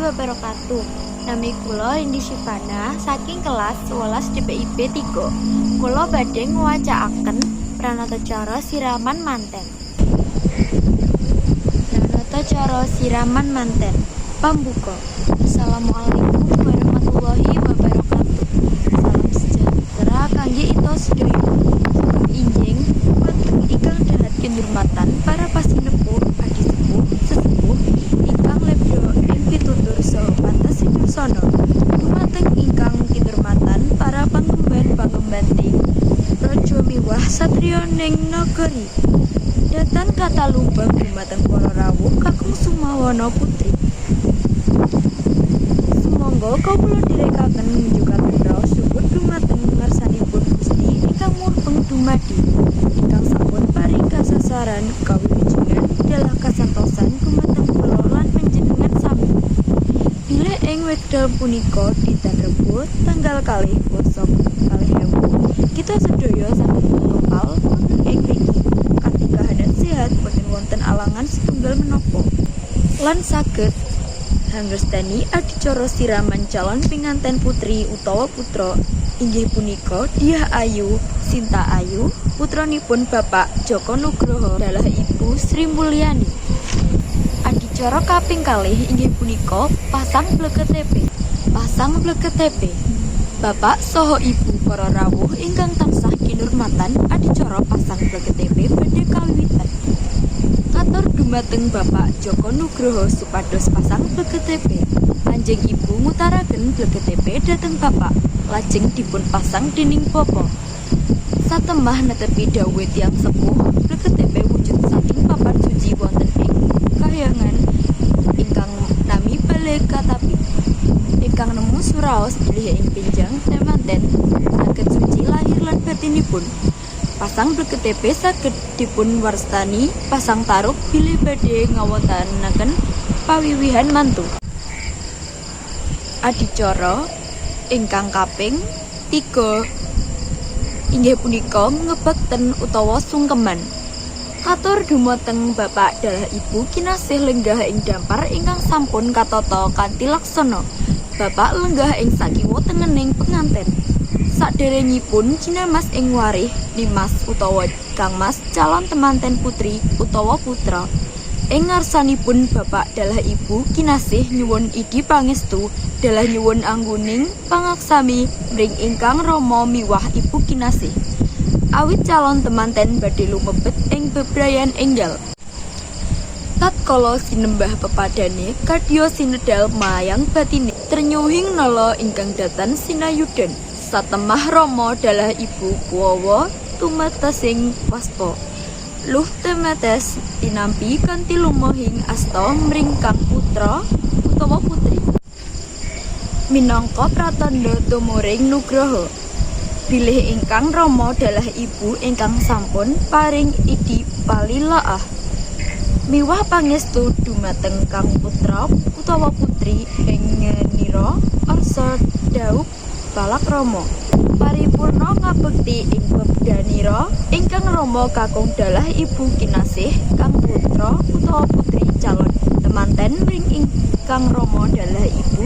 wabarakatuh. Nami kula Indi Syifana saking kelas 11 DPIB 3. Kula badhe ngwacaaken pranatacara siraman manten. Pranatacara siraman manten. Pambuka. Assalamualaikum warahmatullahi wabarakatuh. Salam sejahtera kangge ito sedaya. Injing wonten ingkang dahat kinurmatan para pasinepuh, adisepuh, sesepuh ingkang lebda ing pitutur saha pantes sinursana. Dumateng ingkang kinurmatan para pangemban-pangembanting praja miwah satriya ning nagari. Datan kata lumbang dumateng para rawuh kakung Sumawana Putri. Sumangga kawula direkaken ngunjukaken raos syukur dumateng ngarsanipun Gusti ingkang murpeng dumadi. Ingkang sampun paring kasasaran kawilujengan dalah kasantosan dumateng kula lan panjenengan sami. Bilih ing wekdal punika dinten Rebo tanggal 2 Pasa 2000 kita sedaya saged tungkal wonten ing mriki kanthi kahanan sehat boten wonten alangan setunggal menapa lan saged anggestani adicara siraman calon pinganten putri utawa putra inggih punika Diah Ayu Sinta Ayu putranipun Bapak Joko Nugroho dalah Ibu Sri Mulyani. Adicara kaping kalih inggih punika pasang bleketep. Pasang bleketep. Bapak saha Ibu para rawuh ingkang tansah kinurmatan adicara pasang bleketep badhe kawiwitan. Katur dumateng Bapak Joko Nugroho supados pasang bleketep. Kanjeng Ibu ngutaraken bleketep dhateng Bapak, lajeng dipun pasang dening Bapak. Satemah netepi dawuh tiyang sepuh, bleketep wujud saking papan suci wonten ing kahyangan ingkang nami Balekatapi. Ingkang nemu suraos bilih ing pinjang temanten saged suci lahir lan batinipun. Pasang bleketep saged dipun warstani pasang taruk bilih badhe ngawontanaken pawiwihan mantu. Adicara ingkang kaping 3 inggih punika ngebekten utawa sungkeman. Katur dumateng Bapak dalah Ibu kinasih lenggah ing dampar ingkang sampun katata kanthi laksana. Bapak lenggah ing sakiwa tengening penganten. Saderengipun cinamas ing warih Dimas utawa kangmas calon temanten putri utawa putra. Ing ngarsanipun Bapak dalah Ibu kinasih nyuwun idi pangestu dalah nyuwun angguning pangaksami mring ingkang rama miwah Ibu kinasih. Awit calon temanten badhe lumebet ing bebrayan enggal. Tatkala sinembah pepadane kadya sinedal mayang batine trenyuhing nala ingkang datan sinayudan. Satemah rama dalah Ibu kuwawa tumetesing waspa. Luh temetes tinampi kanthi lumahing asta mring kang putra utawa putri. Minangka pratandha tumuring nugraha. Bilih ingkang rama dalah Ibu ingkang sampun paring idi palilaah. Miwah pangestu dumateng kang putra utawa putri ing nira arsa daup palakrama. Paripurna ngabekti ing bedanira ingkang rama kakung dalah Ibu kinasih kang putra utawa putri calon temanten ring ingkang rama dalah Ibu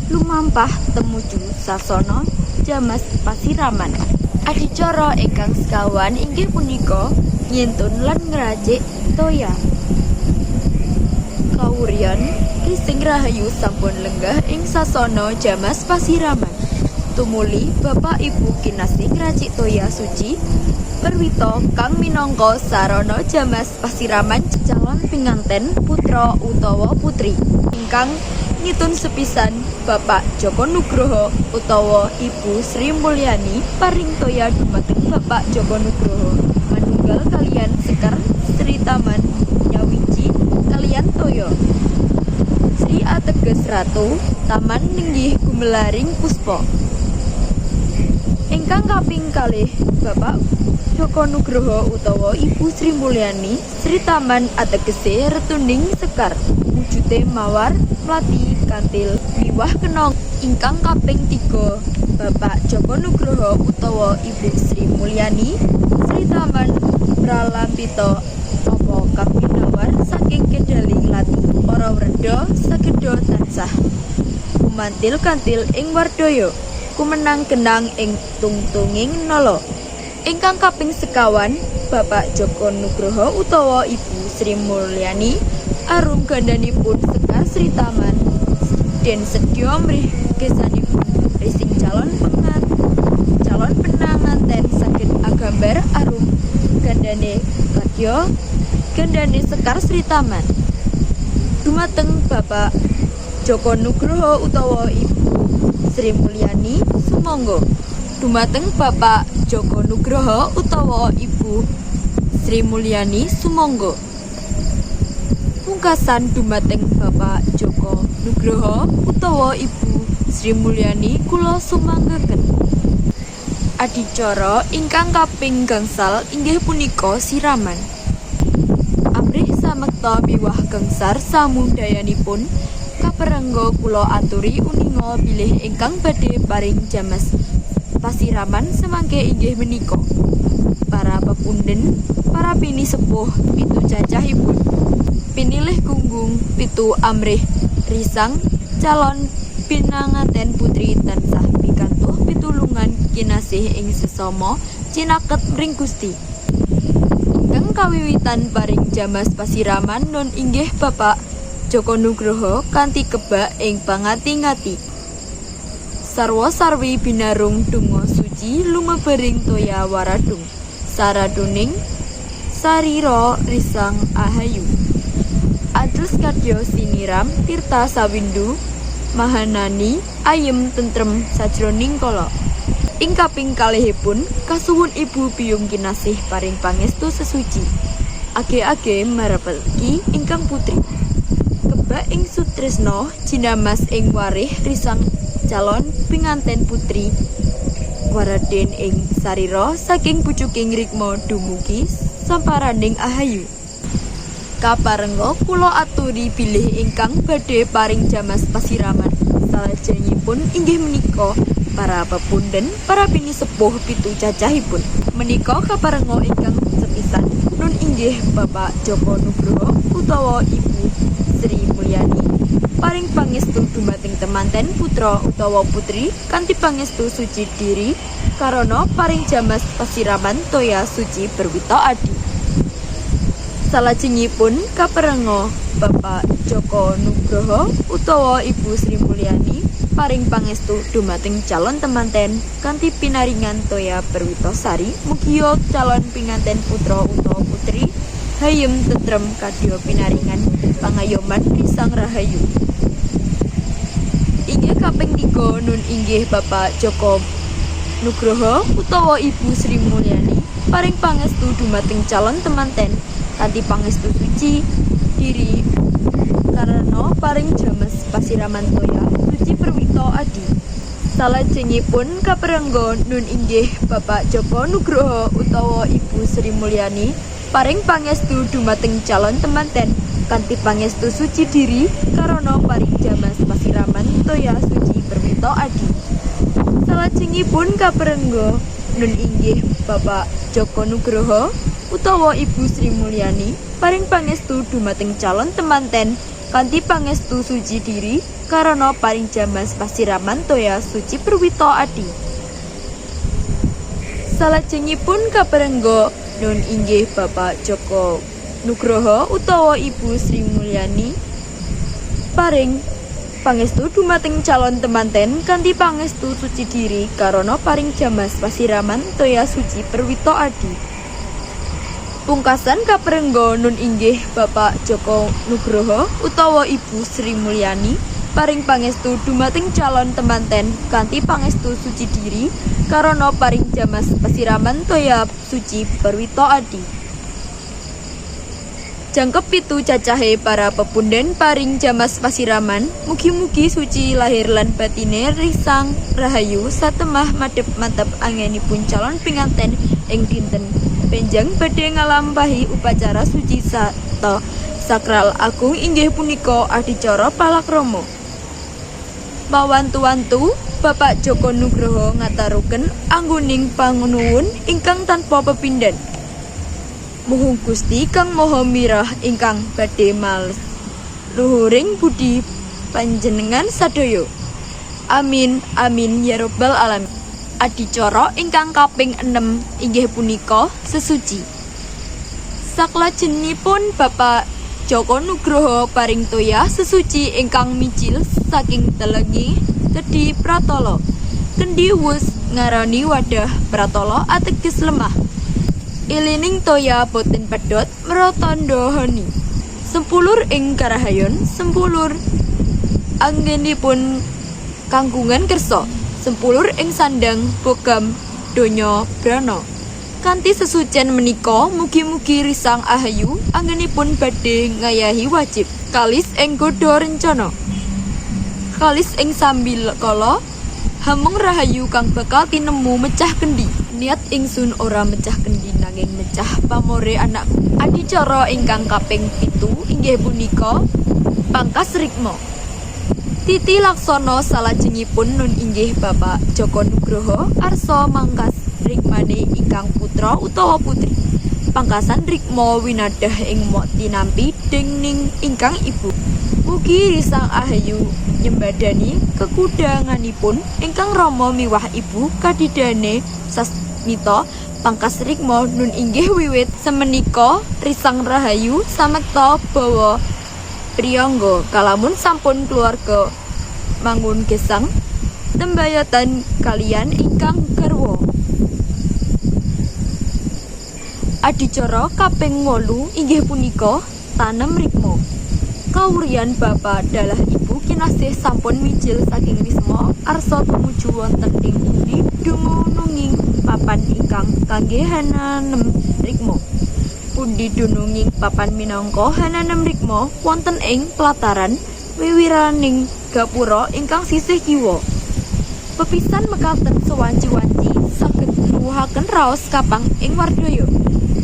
lumampah temuju sasana jamas pasiraman. Adicara ingkang sekawan inggih punika nyintun lan ngrajik toya. Kawuryan Kristing Rahayu sampun lenggah ing sasana jamas pasiraman. Tumuli Bapak Ibu kinasih ngracik toya suci perwita kang minangka sarana jamas pasiraman calon pinganten putra utawa putri. Ingkang nyitun sepisan Bapak Joko Nugroho utawa Ibu Sri Mulyani paring toya dumateng Bapak Joko Nugroho manunggal kalian Sekar Sri Taman Nyawiji kalian toya. Sri ateges ratu taman ninggih gumelaring puspa. Ingkang kaping kalih Bapak Joko Nugroho utawa Ibu Sri Mulyani Sri Taman ategese retuning sekar wujude mawar mlati kantil miwah kenong. Ingkang kaping 3 Bapak Joko Nugroho utawa Ibu Sri Mulyani Sri Taman pralampita apa kang pinawar saking kedaling lati para para wreda sageda tansah kumantil-kantil ing wardaya kumenang genang ing tungtunging nala. Ingkang kaping sekawan Bapak Joko Nugroho utawa Ibu Sri Mulyani arum gandanipun Sekar Sri Taman den sedya mrih gesanipun rising calon penganten saged agambar arum gandane kadya gandane Sekar Sri Taman. Dumateng Bapak Joko Nugroho utawa Ibu Sri Mulyani sumangga. Dumateng Bapak Joko Nugroho utawa Ibu Sri Mulyani sumangga. Pungkasan dumateng Bapak Joko Nugroho utawa Ibu Sri Mulyani kula sumanggaken. Adicara ingkang kaping gangsal inggih punika siraman. Amrih samekta miwah gangsar samudayanipun kaperengga kula aturi uninga bilih ingkang badhe paring jamas pasiraman semangke inggih menika para pepunden, para pini sepuh pitu cacahipun, pinilih gunggung pitu amrih risang calon pinanganten putri tansah pikantuh pitulungan kinasih ing sesama cinaket mring Gusti. Ingkang kawiwitan paring jamas pasiraman nun inggih Bapak Joko Nugroho kanthi kebak ing pangati-ngati. Sarwa sarwi binarung donga suci lumebering toya waradung saradoning sarira risang ahayu. Adus kadya siniram tirta sawindu mahanani ayem tentrem sajroning kala. Ing kaping kalihipun kasuwun ibu biyung kinasih paring pangestu sesuci. Age-age marepeki ingkang putri. Kebak ing sutresna jinamas ing warih risang calon pinganten putri waraden ing sarira saking pucuking rikma dumugi samparaning ahayu. Kaparengga kula aturi bilih ingkang badhe paring jamas pasiraman salajengipun inggih menika para pepunden, para pini sepuh pitu cacahipun. Menika kaparengga ingkang sepisan nun inggih Bapak Joko Nugroho utawa Ibu Sri Mulyani paring pangestu dumateng temanten putra utawa putri kanthi pangestu suci diri karana paring jamas pasiraman toya suci berwita adi. Salajengipun kaperengga Bapak Joko Nugroho utawa Ibu Sri Mulyani paring pangestu dumateng calon temanten kanthi pinaringan toya berwita sari mugia calon pinganten putra utawa putri hayem tentrem kadya pinaringan pangayoman risang rahayu. Inggih kaping 3 nun inggih Bapak Joko Nugroho utawa Ibu Sri Mulyani paring pangestu dumateng calon temanten kanthi pangestu suci diri karena paring jamas pasiraman toya suci perwita adi. Salajengipun kaperengga nun inggih Bapak Joko Nugroho utawa Ibu Sri Mulyani paring pangestu dumateng calon temanten kanthi pangestu suci diri karana paring jamas pasiraman toya suci perwita adi. Salajengipun kaperengga nun inggih Bapak Joko Nugroho utawa Ibu Sri Mulyani paring pangestu dumateng calon temanten kanthi pangestu suci diri karana paring jamas pasiraman toya suci perwita adi. Salajengipun kaperengga nun inggih Bapak Joko Nugroho utawa Ibu Sri Mulyani paring pangestu dumateng calon temanten kanthi pangestu suci diri karana paring jamas pasiraman toya suci perwita adi. Pungkasan kaperengga nun inggih Bapak Joko Nugroho utawa Ibu Sri Mulyani paring pangestu dumateng calon temanten kanthi pangestu suci diri karana paring jamas pasiraman toya suci perwita adi. Jangkep pitu cacahe para pepunden paring jamas pasiraman mugi-mugi suci lahir lan batine risang rahayu satemah madhep mantep angenipun calon pinganten ing dinten benjang badhe ngalampahi upacara suci sata sakral agung inggih punika adicara palakrama. Mawantu-wantu Bapak Joko Nugroho ngataruken anggoning pangunuwun ingkang tanpa pepindhan. Muhung Gusti kang Maha Mirah ingkang badhe males luhuring budi panjenengan sadaya. Amin amin ya rabbal alamin. Adicara ingkang kaping 6 inggih punika sesuci. Saklajengipun Bapak Joko Nugroho paring toya sesuci ingkang micil saking telengi kedhi pratala. Kendi wus ngarani wadah pratala ateges lemah. Ilining toya boten pedhot mratandha hani. Sempulur ing karahayon, sempulur anggenipun kangkungan kersa, sempulur ing sandang bogam donya brana. Kanthi sesucen menika mugi-mugi risang ahayu anggenipun badhe ngayahi wajib. Kalis ing godha rencana, kalis ing sambil kala hamung rahayu kang bakal tinemu mecah kendi. Niat ingsun ora mecah kendi nanging mecah pamore anakku. Adicara ingkang kaping 7 inggih punika pangkas rikma. Titi laksana salajengipun nun inggih Bapak Joko Nugroho arsa mangkas rikmane ingkang putra utawa putri. Pangkasan rikma winadah ing mok tinampi dening ingkang ibu. Mugi risang ahayu nyembadani kekudanganipun ingkang rama miwah ibu kadidane sasmita pangkas rikma nun inggih wiwit semenika risang rahayu samekta bawa priyangga kalamun sampun keluarga mangun gesang tembayatan kalian ingkang garwa. Adicara kaping 8 inggih punika tanem rikma. Kawurian Bapak dalah Ibu kinasih sampun mijil saking wisma arsa tumuju wonten ing pundi dumununging papan ingkang kangge hananem rikma. Pundi dununging papan minangka hananem rikma wonten ing pelataran wiwiraning gapura ingkang sisih kiwa. Pepisan mekaten sewanci-wanci saged nuwuhaken raos kapang ing wardaya.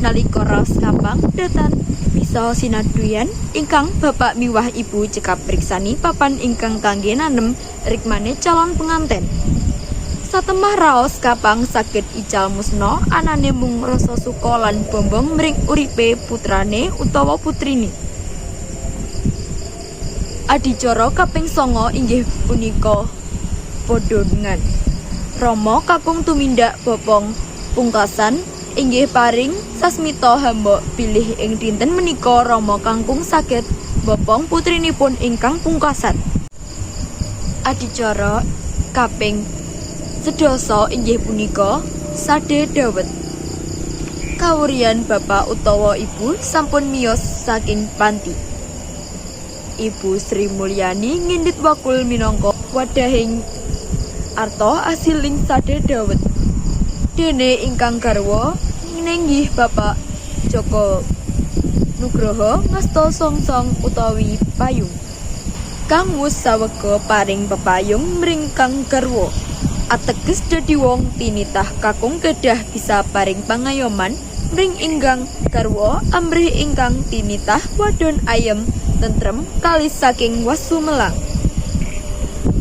Nalika raos kapang datan bisa sinaduyan ingkang Bapak miwah Ibu cekap priksani papan ingkang kangge nanem rikmane calon penganten. Satemah raos kapang saged ical musna anane mung rasa suka lan bombong mring uripe putrane utawa putrine. Adicara kaping 9 inggih punika padha dengan Rama kakung tumindak bopong pungkasan inggih paring sasmita hamba pilih ing dinten menika Rama kangkung saged bopong putrinipun ingkang pungkasan. Adicara kaping 11 inggih punika Sade Dawet. Kawurian Bapak utawa Ibu sampun miyos saking panti. Ibu Sri Mulyani ngindit wakul minangka wadahing arta asiling Sade Dawet. Dene ingkang garwa ninggih Bapak Joko Nugroho ngasta songsong utawi payung. Kang wus sawega paring pepayung mring kang garwa. Ateges dadi wong tinitah kakung kedah bisa paring pangayoman mring ingkang garwa amrih ingkang tinitah wadon ayem tentrem kalis saking wasu melang.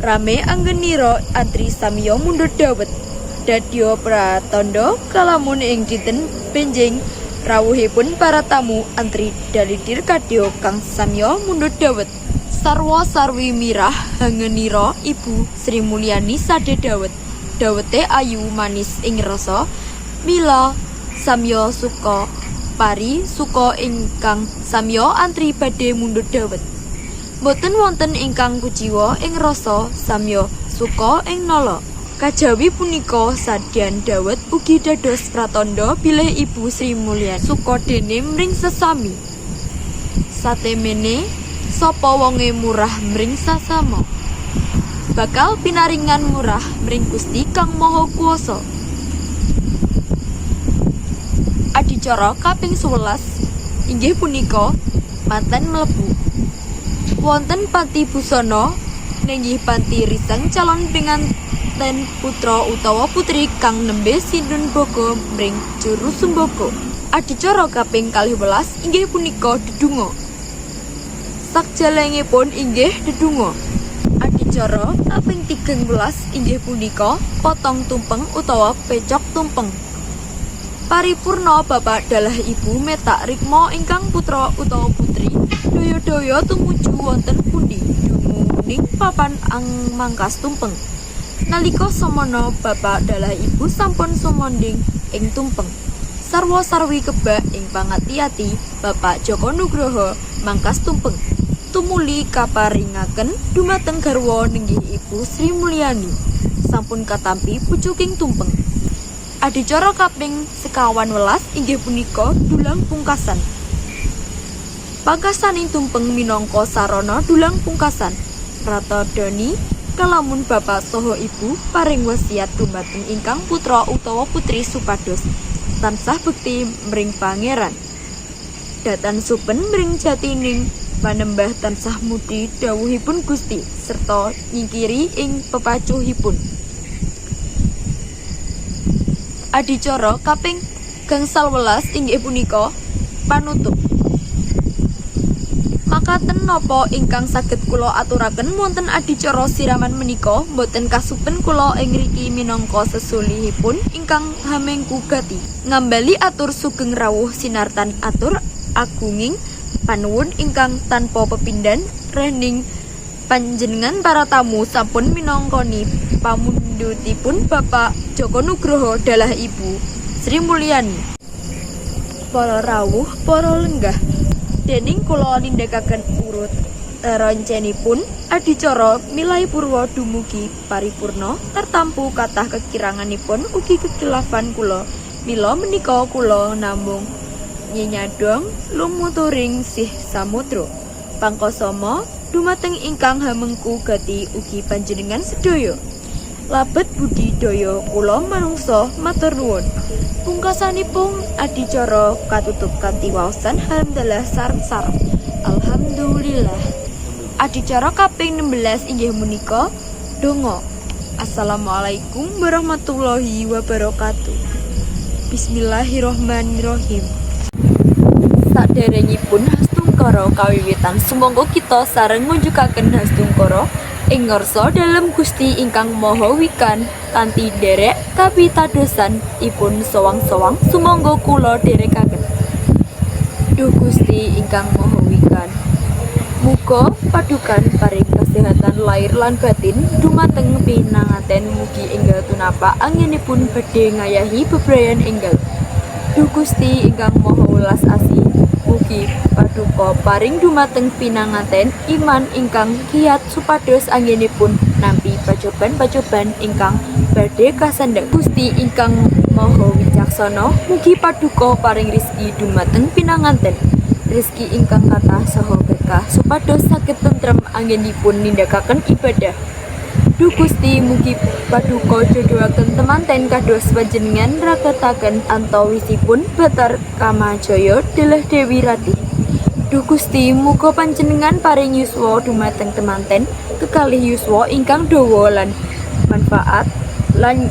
Rame anggenira antri samiya mundhut dawet. Dadya pratandha kalamun ing dinten benjing rawuhipun para tamu antri dalidir kadya kang samya mundhut dawet. Sarwa sarwi mirah hangenira Ibu Sri Mulyani Sade Dawet. Dawete ayu manis ing rasa mila samya suka pari suka ingkang samya antri badhe mundhut dawet. Boten wonten ingkang kuciwa ing rasa samya suka ing nala. Kajawi punika sadyan dawet ugi dados pratandha bilih Ibu Sri Mulyani suka dene mring sesami. Satemene sapa wonge murah mring sasama. Bakal pinaringan murah mring Gusti Kang Maha Kuwasa. Adicara kaping 11 inggih punika manten mlebu. Wonten panti busana nenggih panti riseng calon penganten putra utawa putri kang nembe sindun boga mring juru sumbaga. Adicara kaping 12 inggih punika dedunga. Sakjalengipun inggih dedunga. Adicara kaping 13 inggih punika potong tumpeng utawa pecok tumpeng. Paripurna bapak dalah ibu metak rikma ingkang putra utawa putri daya-daya tumuju wonten pundi dumuning papan mangkas tumpeng. Nalika samana bapak dalah ibu sampun sumandhing ing tumpeng. Sarwa sarwi kebak ing pangati-ati Bapak Joko Nugroho mangkas tumpeng. Tumuli kaparingaken dumateng garwa nenggih Ibu Sri Mulyani sampun katampi pucuking tumpeng. Adicara kaping 51 inggih punika dulang pungkasan. Pangkasaning tumpeng minangka sarana dulang pungkasan. Rata doni kalamun bapak saha ibu paring wasiat dumateng ingkang putra utawa putri supados tansah bekti mring pangeran. Datan supen mring jatining panembah tansah mudi dawuhipun Gusti serta nyingkiri ing pepacuhipun. Adicara kaping gangsal welas inggih punika panutup. Makaten napa ingkang saged kula aturaken wonten adicara siraman menika boten kasupen kula ing ngriki minangka sesulihipun ingkang hamengku gati. Ngambali atur sugeng rawuh sinartan atur agunging panuwun ingkang tanpa pepindhan rening panjenengan para tamu sampun minangkani pamundhutipun Bapak Joko Nugroho dalah Ibu Sri Mulyani. Para rawuh, para lenggah, dening kula nindakaken urut rencenipun adicara milai purwa dumugi paripurna tartampu kathah kekiranganipun ugi kekilafan kula. Mila menika kula namung nyenyadong lumuturing sih samudra. Pangkosama dumateng ingkang hamengku gati ugi panjenengan sedaya. Labet budidaya kula manungsa matur nuwun. Pungkasanipun adicara katutup kanthi waosan hamdalah sareng-sareng. Alhamdulillah. Adicara kaping 16 inggih menika donga. Assalamualaikum warahmatullahi wabarakatuh. Bismillahirrahmanirrahim. Saderengipun hastungkara kawiwitan sumangga kita sareng ngunjukaken hastungkara ing ngarsa dalem Gusti ingkang Maha Wikan kanthi derek kapitadosan ipun sowang-sowang sumangga kula derekaken. Duh Gusti ingkang Maha Wikan, muga padukan paring kasehatan lahir lan batin dumateng pinanganten mugi enggal tunapa anginipun badhe ngayahi bebrayan enggal. Duh Gusti ingkang Maha Welas Asih, mugi paduka paring dumateng pinanganten iman ingkang kiyat supados anggenipun nampi pacoban-pacoban ingkang badhe kasandhak. Gusti ingkang Maha Wicaksana, mugi paduka paring rezeki dumateng pinanganten, rezeki ingkang kathah saha berkah supados saged tentrem anggenipun nindakaken ibadah. Duh Gusti mugi paduka jodohaken temanten kados panjenengan ragataken antawisipun Batar Kamajaya dalah Dewi Ratih. Duh Gusti muga panjenengan paring yuswa dumateng temanten kekalih yuswa ingkang dawa lan manfaat lan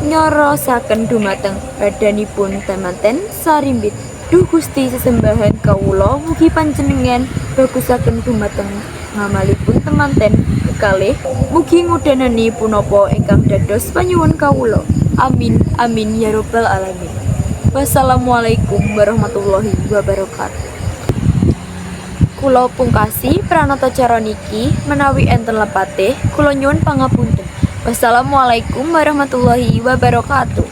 nyorosaken dumateng badanipun temanten sarimbit. Duh Gusti sesembahan kawula mugi panjenengan bagusaken dumateng ngamalipun temanten kekalih mugi ngudanani punapa ingkang dados panyuwun kawula. Amin amin ya rabbal alamin. Wassalamualaikum warahmatullahi wabarakatuh. Kula pungkasi pranata cara niki menawi enten lepate kula nyuwun pangapunten. Wassalamualaikum warahmatullahi wabarakatuh.